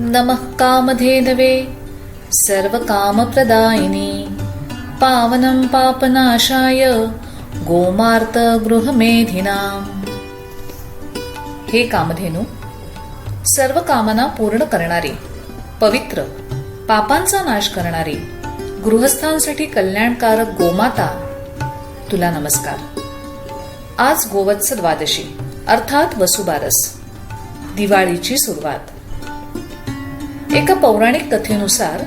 नमः कामधेनवे सर्वकामप्रदायिनी पावनं पापनाशाय गोमार्तगृहमेधिनाम्। हे कामधेनु, सर्व कामना पूर्ण करणारी, पवित्र, पापांचा नाश करणारी, गृहस्थांसाठी कल्याणकारक गोमाता, तुला नमस्कार। आज गोवत्स द्वादशी अर्थात वसुबारस, दिवाळीची सुरुवात। एका पौराणिक कथेनुसार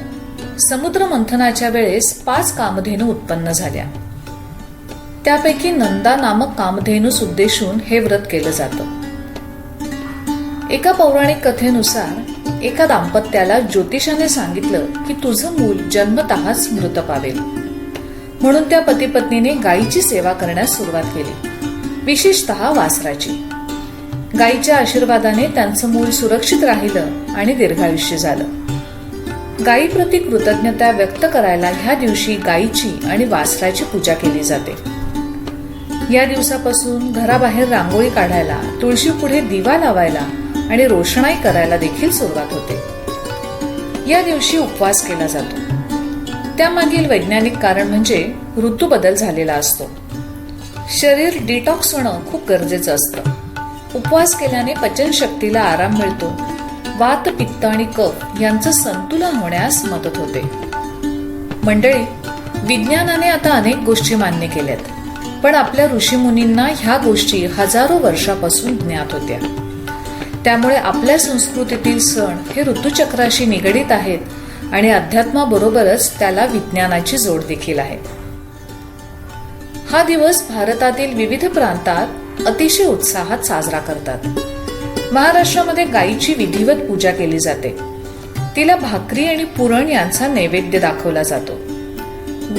समुद्र मंथनाच्या वेळेस 5 कामधेनू उत्पन्न झाल्या। त्यापैकी नंदा नामक कामधेनूस उद्देशून हे व्रत केलं जातं। एका पौराणिक कथेनुसार एका दाम्पत्याला ज्योतिषाने सांगितलं की तुझं मूल जन्मतःच मृत पावेल, म्हणून त्या पतीपत्नीने गायीची सेवा करण्यास सुरुवात केली, विशेषतः वासराची। गायीच्या आशीर्वादाने त्यांचं मूल सुरक्षित राहिलं आणि दीर्घायुष्य झालं। गायीप्रती कृतज्ञता व्यक्त करायला ह्या दिवशी गायीची आणि वासराची पूजा केली जाते। या दिवसापासून घराबाहेर रांगोळी काढायला, तुळशीपुढे दिवा लावायला आणि रोषणाई करायला देखील सुरुवात होते। या दिवशी उपवास केला जातो। त्यामागील वैज्ञानिक कारण म्हणजे ऋतू बदल झालेला असतो। शरीर डिटॉक्स होणं खूप गरजेचं असतं। उपवास केल्याने पचनशक्तीला आराम मिळतो, वात, पित्त आणि कफ यांचं संतुलन होण्यास मदत होते। मंडळी, विज्ञानाने आता अनेक गोष्टी मान्य केल्यात, पण आपल्या ऋषीमुनींना ह्या गोष्टी हजारो वर्षापासून ज्ञात होत्या। त्यामुळे आपल्या संस्कृतीतील सण हे ऋतुचक्राशी निगडीत आहेत आणि अध्यात्माबरोबरच त्याला विज्ञानाची जोड देखील आहे। हा दिवस भारतातील विविध प्रांतात अतिशय उत्साहात साजरा करतात। महाराष्ट्रामध्ये गायीची विधिवत पूजा केली जाते। तिला भाकरी आणि पुरण यांचा नैवेद्य दाखवला जातो।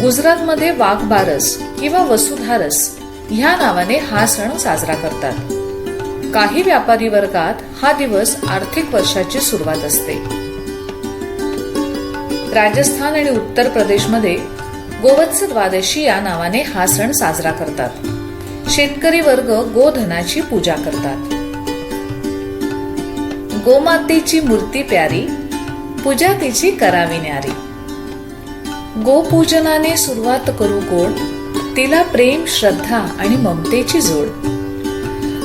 गुजरातमध्ये वाघबारस किंवा वसुधारस ह्या नावाने हा सण साजरा करतात। काही व्यापारी वर्गात हा दिवस आर्थिक वर्षाची सुरुवात असते। राजस्थान आणि उत्तर प्रदेशमध्ये गोवत्स द्वादशी या नावाने हा सण साजरा करतात। शेतकरी वर्ग गोधनाची पूजा करतात। गोमातेची मूर्ती प्यारी, पूजा तिची करावी न्यारी। गोपूजनाने सुरुवात करू गोड, तिला प्रेम, श्रद्धा आणि ममतेची जोड।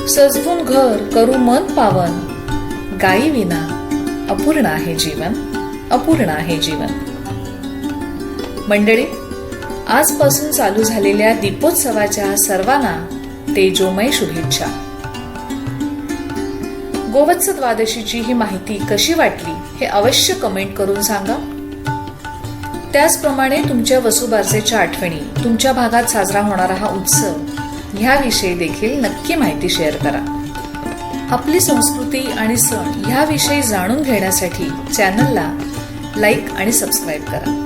सजवून घर करू मन पावन, गायी विना अपूर्ण आहे जीवन, अपूर्ण आहे जीवन। मंडळी, आजपासून चालू झालेल्या दीपोत्सवाच्या सर्वांना तेजोमय शुभेच्छा। गोवत्स द्वादशीची ही माहिती कशी वाटली हे अवश्य कमेंट करून सांगा। त्याचप्रमाणे तुमच्या वसुबारसेच्या आठवणी, तुमच्या भागात साजरा होणारा हा उत्सव ह्याविषयी देखील नक्की माहिती शेअर करा। आपली संस्कृती आणि सण ह्याविषयी जाणून घेण्यासाठी चॅनलला लाईक आणि सबस्क्राईब करा।